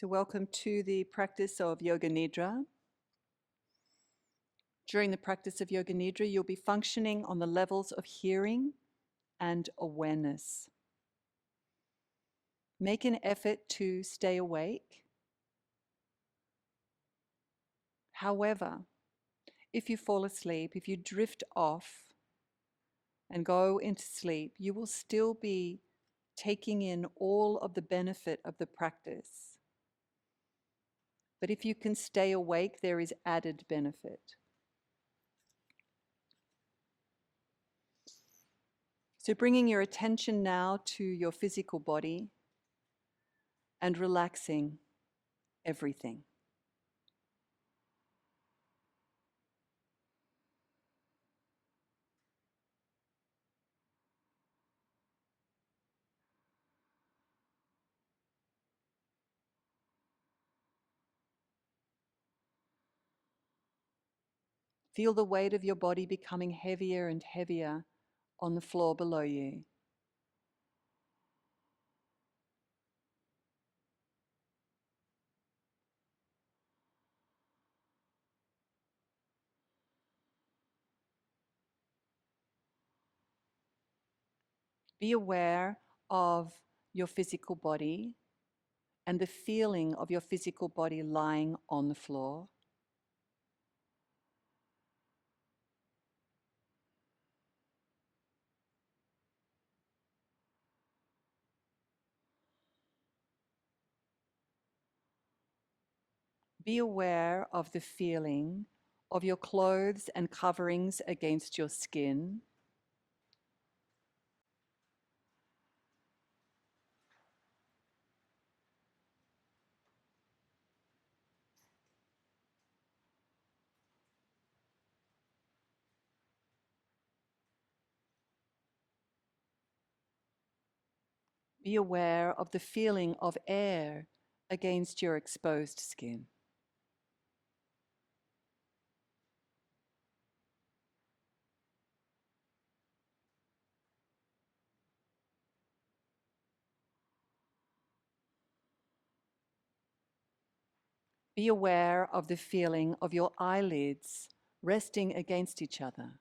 So welcome to the practice of Yoga Nidra. During the practice of Yoga Nidra, you'll be functioning on the levels of hearing and awareness. Make an effort to stay awake. However, if you fall asleep, if you drift off and go into sleep, you will still be taking in all of the benefit of the practice. But if you can stay awake, there is added benefit. So bringing your attention now to your physical body and relaxing everything. Feel the weight of your body becoming heavier and heavier on the floor below you. Be aware of your physical body and the feeling of your physical body lying on the floor. Be aware of the feeling of your clothes and coverings against your skin. Be aware of the feeling of air against your exposed skin. Be aware of the feeling of your eyelids resting against each other.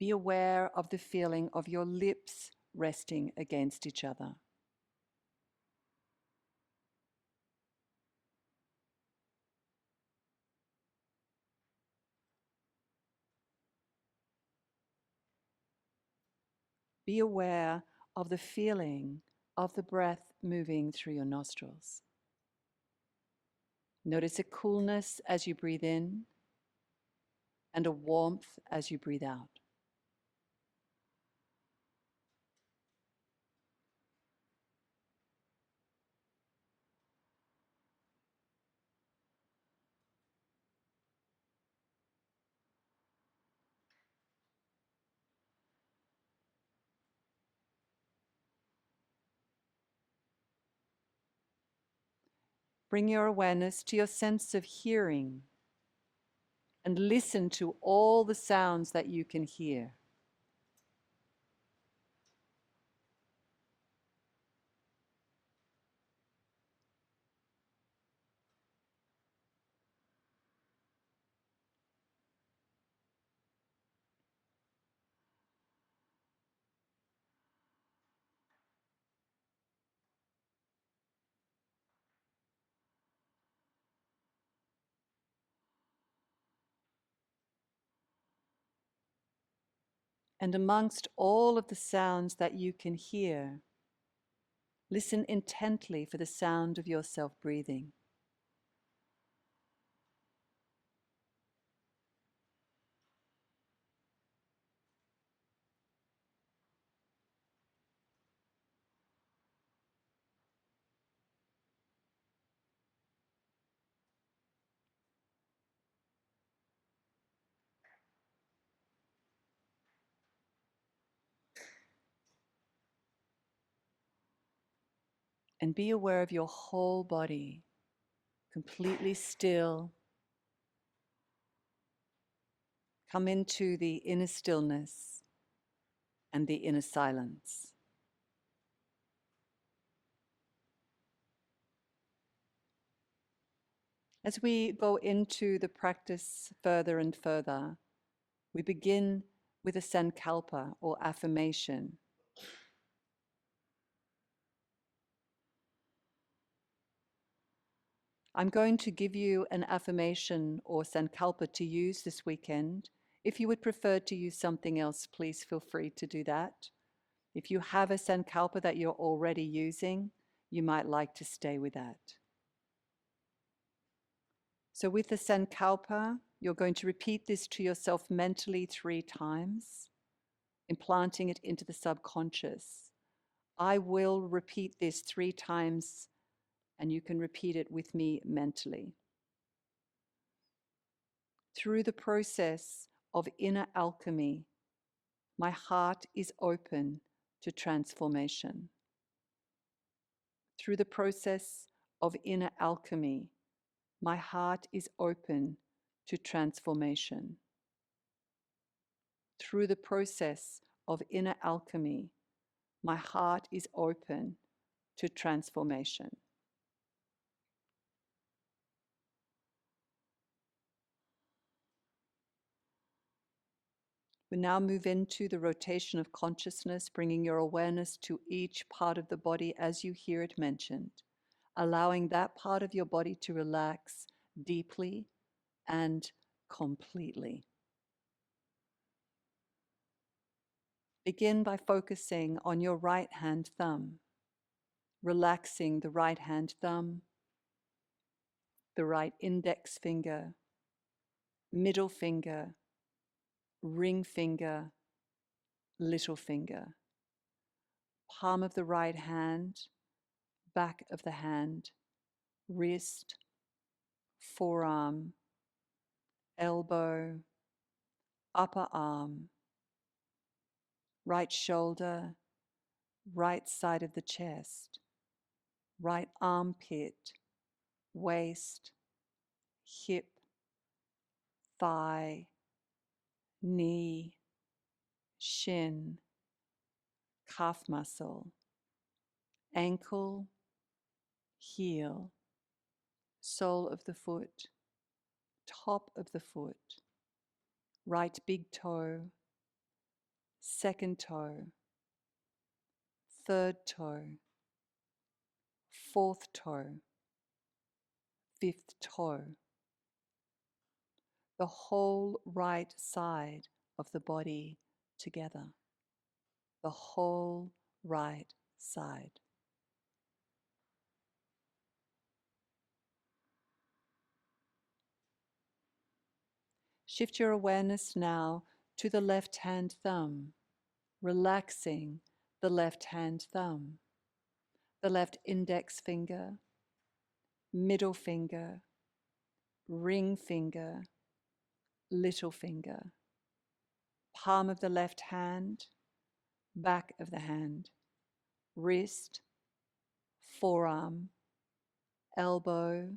Be aware of the feeling of your lips resting against each other. Be aware of the feeling of the breath moving through your nostrils. Notice a coolness as you breathe in and a warmth as you breathe out. Bring your awareness to your sense of hearing and listen to all the sounds that you can hear. And amongst all of the sounds that you can hear, listen intently for the sound of yourself breathing. And be aware of your whole body, completely still. Come into the inner stillness and the inner silence. As we go into the practice further and further, we begin with a sankalpa or affirmation. I'm going to give you an affirmation or sankalpa to use this weekend. If you would prefer to use something else, please feel free to do that. If you have a sankalpa that you're already using, you might like to stay with that. So with the sankalpa, you're going to repeat this to yourself mentally 3 times, implanting it into the subconscious. I will repeat this 3 times, and you can repeat it with me mentally. Through the process of inner alchemy, my heart is open to transformation. Through the process of inner alchemy, my heart is open to transformation. Through the process of inner alchemy, my heart is open to transformation. We now move into the rotation of consciousness, bringing your awareness to each part of the body as you hear it mentioned, allowing that part of your body to relax deeply and completely. Begin by focusing on your right hand thumb, relaxing the right hand thumb, the right index finger, middle finger, ring finger, little finger, palm of the right hand, back of the hand, wrist, forearm, elbow, upper arm, right shoulder, right side of the chest, right armpit, waist, hip, thigh, knee, shin, calf muscle, ankle, heel, sole of the foot, top of the foot, right big toe, second toe, third toe, fourth toe, fifth toe, the whole right side of the body together, the whole right side. Shift your awareness now to the left hand thumb, relaxing the left hand thumb, the left index finger, middle finger, ring finger, little finger, palm of the left hand, back of the hand, wrist, forearm, elbow,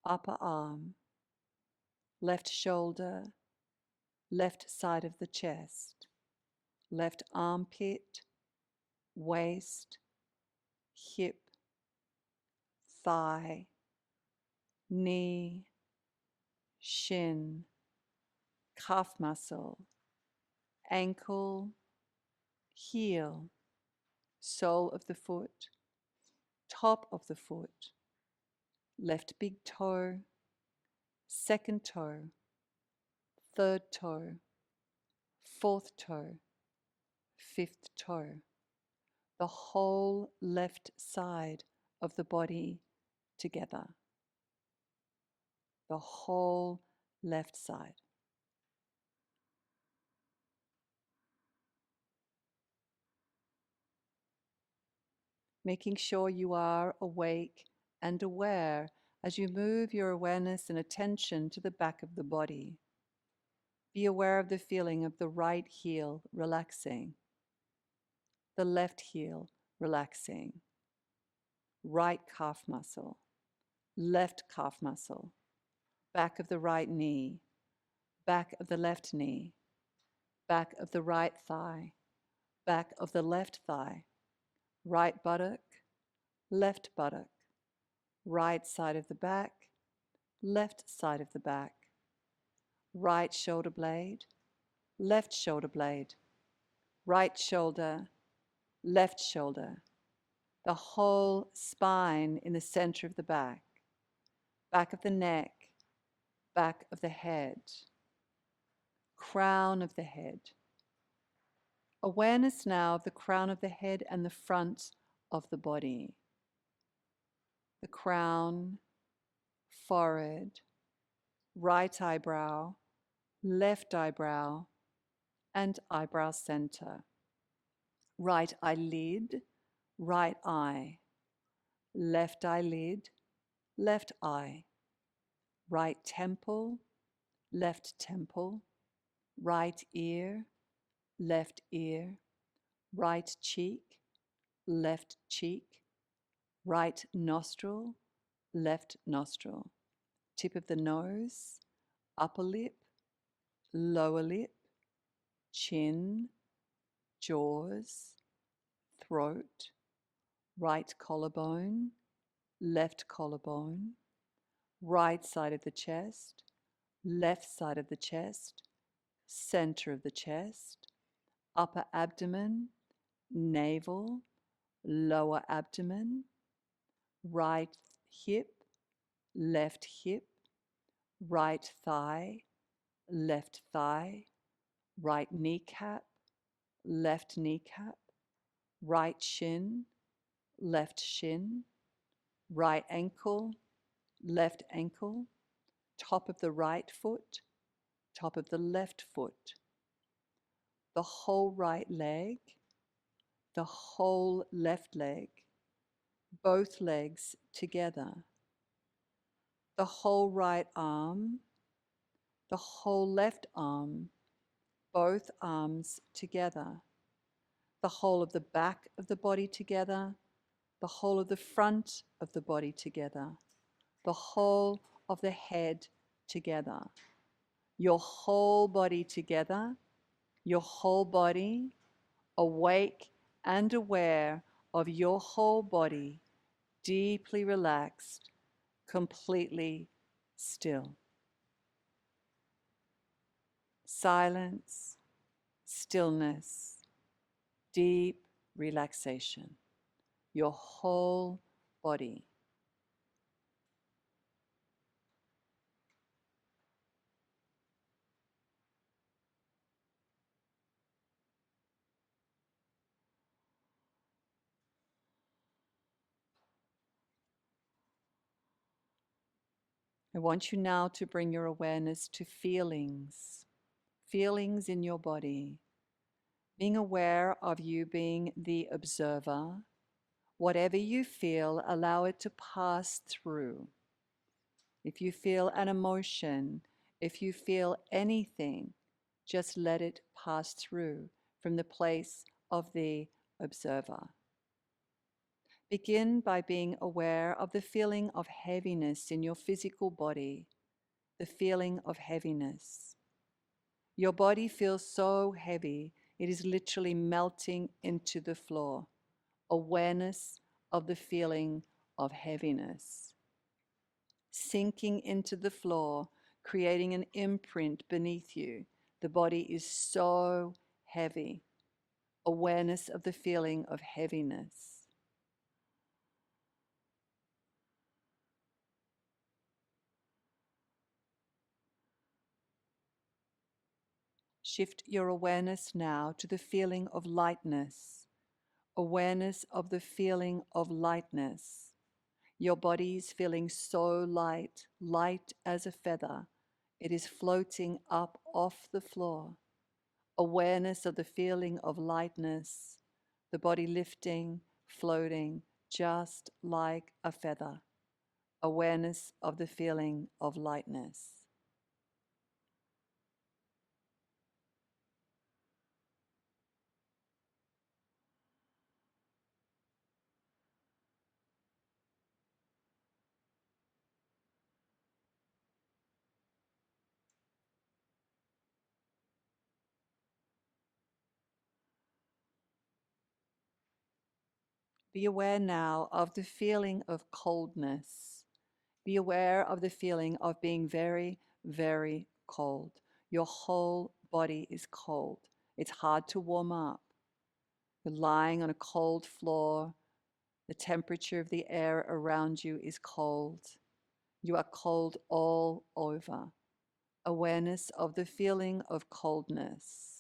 upper arm, left shoulder, left side of the chest, left armpit, waist, hip, thigh, knee, shin, calf muscle, ankle, heel, sole of the foot, top of the foot, left big toe, second toe, third toe, fourth toe, fifth toe, the whole left side of the body together, the whole left side. Making sure you are awake and aware as you move your awareness and attention to the back of the body. Be aware of the feeling of the right heel relaxing, the left heel relaxing, right calf muscle, left calf muscle, back of the right knee, back of the left knee, back of the right thigh, back of the left thigh, right buttock, left buttock, right side of the back, left side of the back, right shoulder blade, left shoulder blade, right shoulder, left shoulder, the whole spine in the center of the back of the neck, back of the head, crown of the head. Awareness now of the crown of the head and the front of the body. The crown, forehead, right eyebrow, left eyebrow, and eyebrow center. Right eyelid, right eye, left eyelid, left eye, right temple, left temple, right ear, left ear, right cheek, left cheek, right nostril, left nostril, tip of the nose, upper lip, lower lip, chin, jaws, throat, right collarbone, left collarbone, right side of the chest, left side of the chest, center of the chest, upper abdomen, navel, lower abdomen, right hip, left hip, right thigh, left thigh, right kneecap, left kneecap, right shin, left shin, right ankle, left ankle, top of the right foot, top of the left foot, the whole right leg, the whole left leg, both legs together, the whole right arm, the whole left arm, both arms together, the whole of the back of the body together, the whole of the front of the body together, the whole of the head together, your whole body together, your whole body awake and aware of your whole body, deeply relaxed, completely still. Silence, stillness, deep relaxation, your whole body. I want you now to bring your awareness to feelings, feelings in your body, being aware of you being the observer. Whatever you feel, allow it to pass through. If you feel an emotion, if you feel anything, just let it pass through from the place of the observer. Begin by being aware of the feeling of heaviness in your physical body, the feeling of heaviness. Your body feels so heavy, it is literally melting into the floor. Awareness of the feeling of heaviness. Sinking into the floor, creating an imprint beneath you. The body is so heavy. Awareness of the feeling of heaviness. Shift your awareness now to the feeling of lightness. Awareness of the feeling of lightness. Your body is feeling so light, light as a feather. It is floating up off the floor. Awareness of the feeling of lightness, the body lifting, floating, just like a feather. Awareness of the feeling of lightness. Be aware now of the feeling of coldness. Be aware of the feeling of being very, very cold. Your whole body is cold. It's hard to warm up. You're lying on a cold floor. The temperature of the air around you is cold. You are cold all over. Awareness of the feeling of coldness.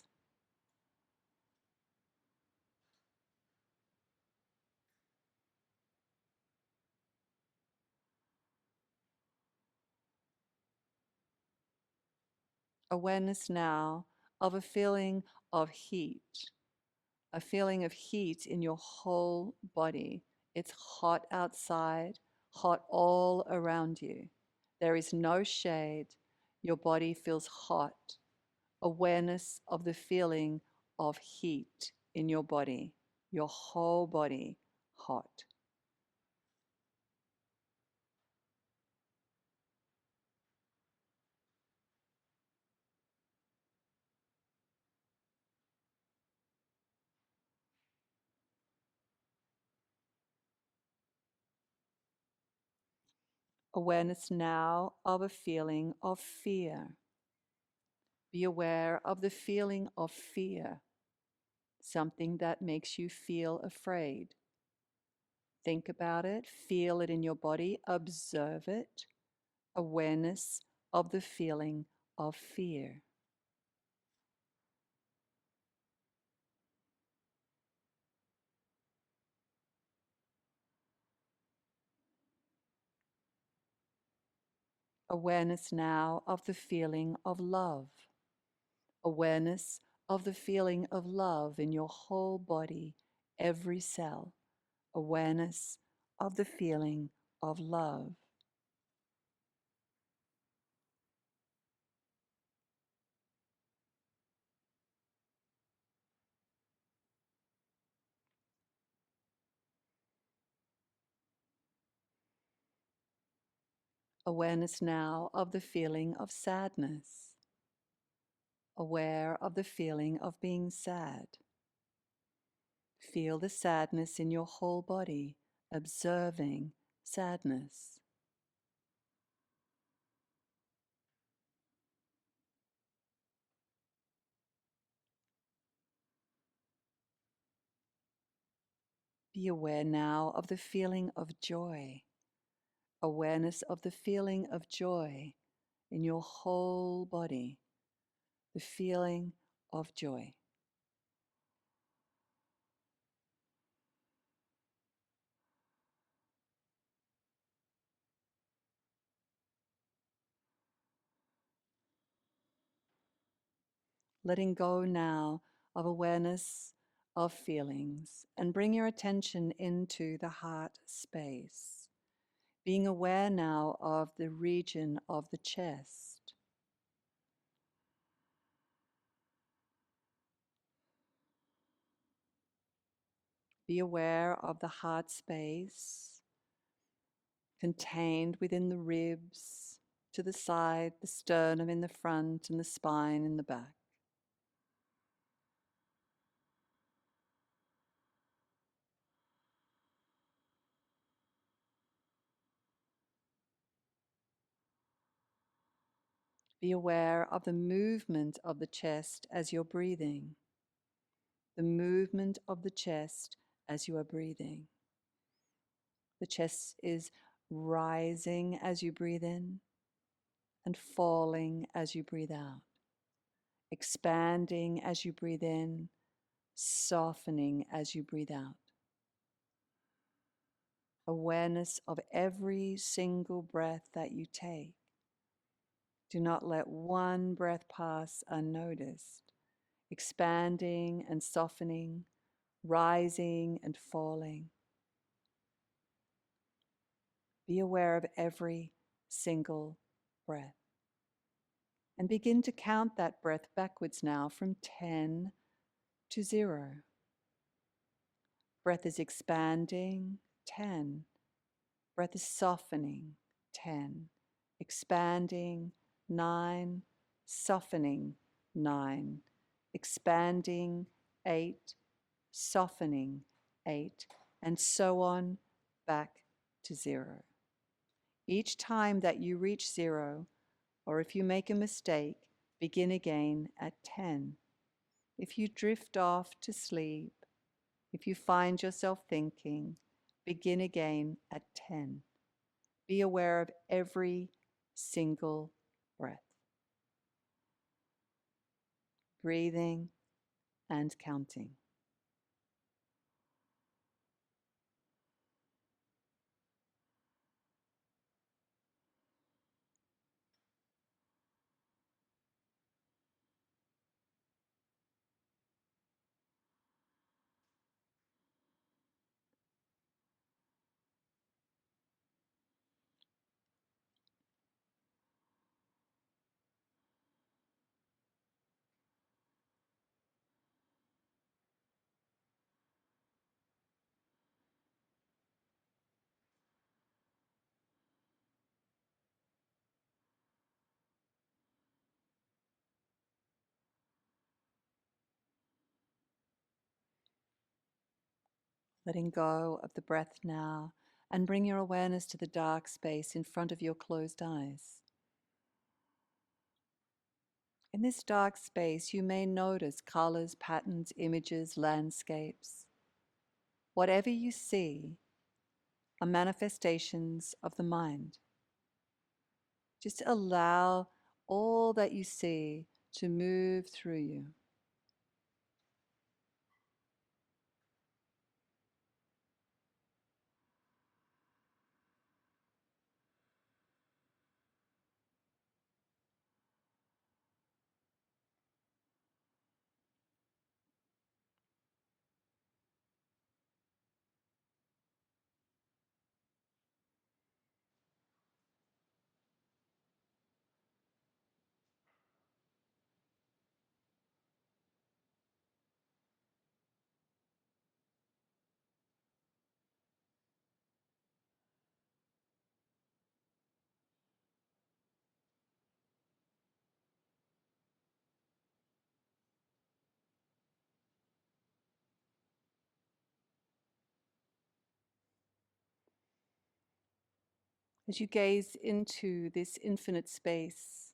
Awareness now of a feeling of heat, a feeling of heat in your whole body. It's hot outside, hot all around you. There is no shade. Your body feels hot. Awareness of the feeling of heat in your body, your whole body hot. Awareness now of a feeling of fear. Be aware of the feeling of fear, something that makes you feel afraid. Think about it, feel it in your body, observe it. Awareness of the feeling of fear. Awareness now of the feeling of love. Awareness of the feeling of love in your whole body, every cell. Awareness of the feeling of love. Awareness now of the feeling of sadness. Aware of the feeling of being sad. Feel the sadness in your whole body, observing sadness. Be aware now of the feeling of joy. Awareness of the feeling of joy in your whole body, the feeling of joy. Letting go now of awareness of feelings and bring your attention into the heart space. Being aware now of the region of the chest. Be aware of the heart space contained within the ribs, to the side, the sternum in the front, and the spine in the back. Be aware of the movement of the chest as you're breathing. The movement of the chest as you are breathing. The chest is rising as you breathe in and falling as you breathe out. Expanding as you breathe in, softening as you breathe out. Awareness of every single breath that you take. Do not let one breath pass unnoticed. Expanding and softening, rising and falling. Be aware of every single breath. And begin to count that breath backwards now from 10 to 0. Breath is expanding, 10. Breath is softening, 10. Expanding, 9. Softening, 9. Expanding, 8. Softening, 8. and so on back to zero. Each time that you reach zero, or if you make a mistake, begin again at 10. If you drift off to sleep, if you find yourself thinking, begin again at 10. Be aware of every single breath, breathing and counting. Letting go of the breath now, and bring your awareness to the dark space in front of your closed eyes. In this dark space, you may notice colors, patterns, images, landscapes. Whatever you see are manifestations of the mind. Just allow all that you see to move through you. As you gaze into this infinite space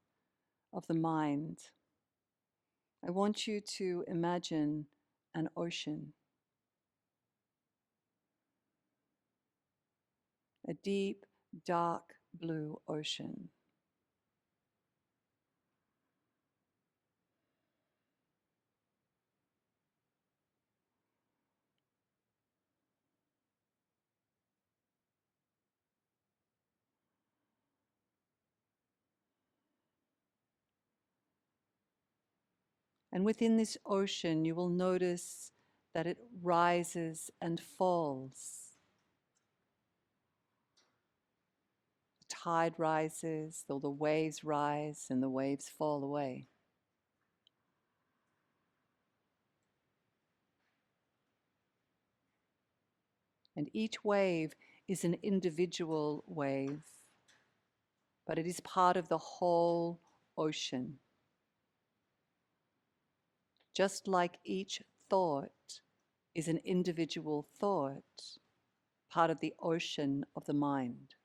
of the mind, I want you to imagine an ocean, a deep, dark blue ocean. And within this ocean, you will notice that it rises and falls. The tide rises, or the waves rise and the waves fall away. And each wave is an individual wave, but it is part of the whole ocean. Just like each thought is an individual thought, part of the ocean of the mind.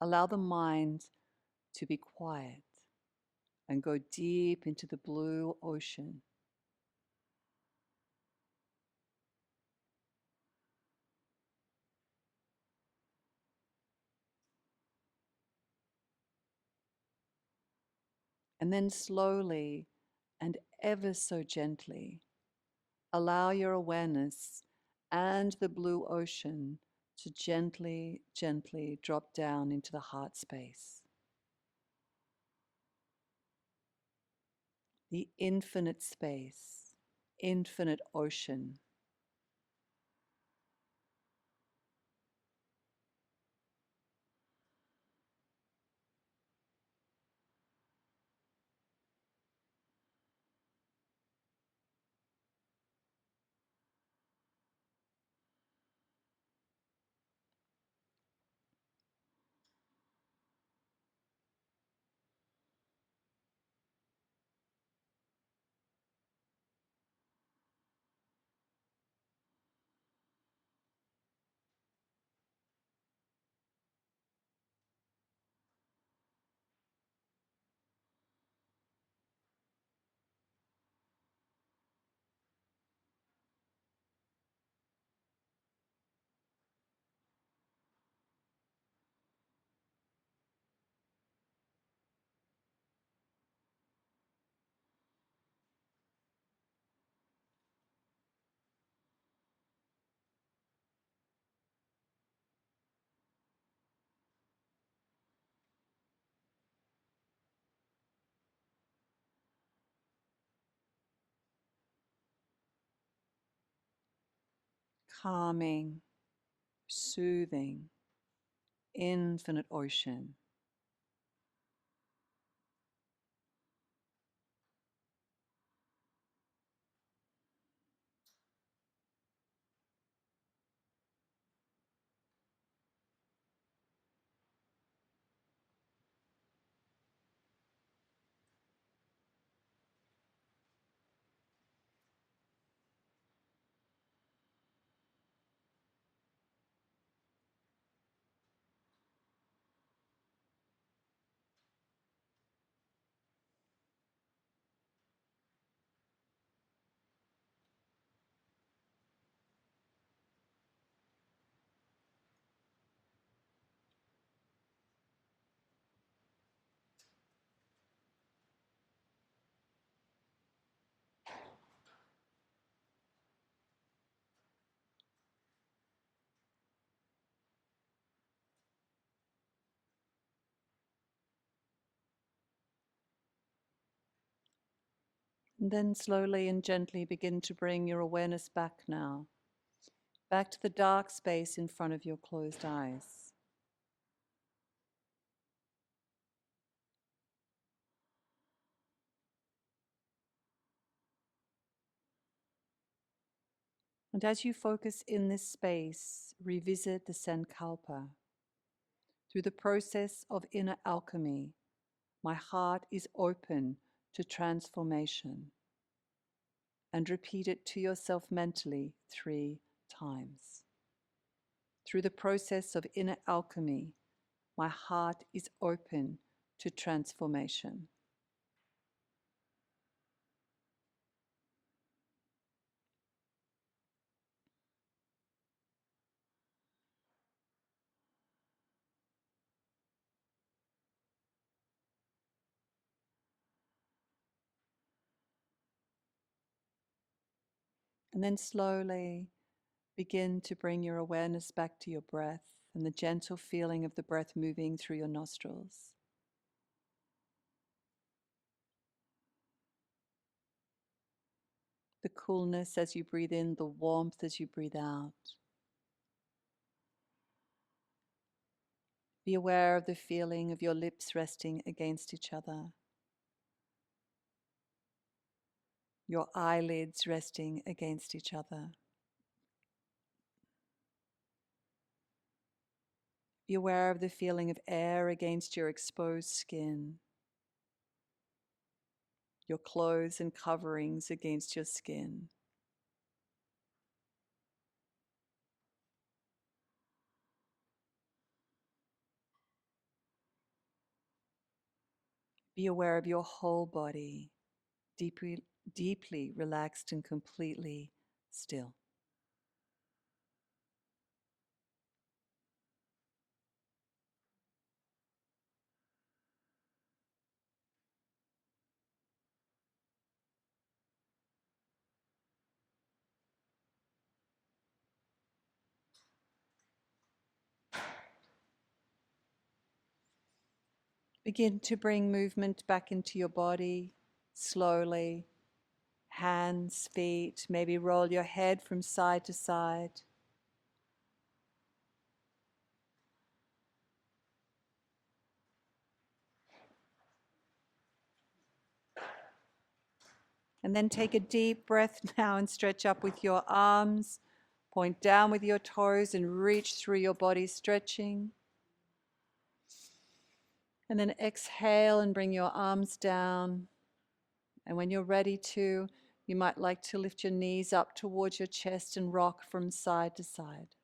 Allow the mind to be quiet and go deep into the blue ocean. And then slowly and ever so gently, allow your awareness and the blue ocean to gently, gently drop down into the heart space. The infinite space, infinite ocean. calming, soothing, infinite ocean. And then slowly and gently begin to bring your awareness back now, back to the dark space in front of your closed eyes. And as you focus in this space, revisit the Sankalpa. Through the process of inner alchemy, my heart is open to transformation. And repeat it to yourself mentally 3 times. Through the process of inner alchemy, my heart is open to transformation. And then slowly begin to bring your awareness back to your breath and the gentle feeling of the breath moving through your nostrils. The coolness as you breathe in, the warmth as you breathe out. Be aware of the feeling of your lips resting against each other, your eyelids resting against each other. Be aware of the feeling of air against your exposed skin, your clothes and coverings against your skin. Be aware of your whole body, deeply, deeply relaxed and completely still. Begin to bring movement back into your body slowly. Hands, feet, maybe roll your head from side to side. And then take a deep breath now and stretch up with your arms. Point down with your toes and reach through your body, stretching. And then exhale and bring your arms down. And when you're ready to, you might like to lift your knees up towards your chest and rock from side to side.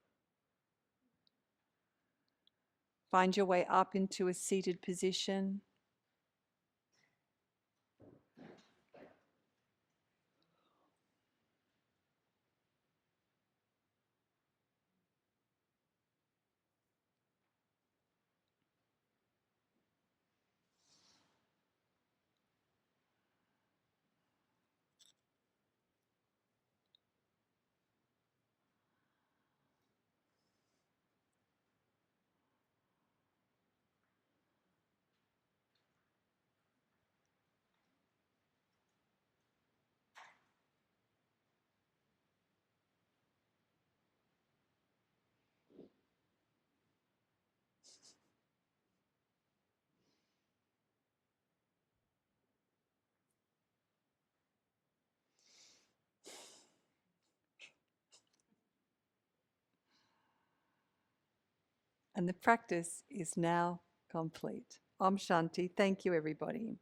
Find your way up into a seated position. and the practice is now complete. Om Shanti. Thank you, everybody.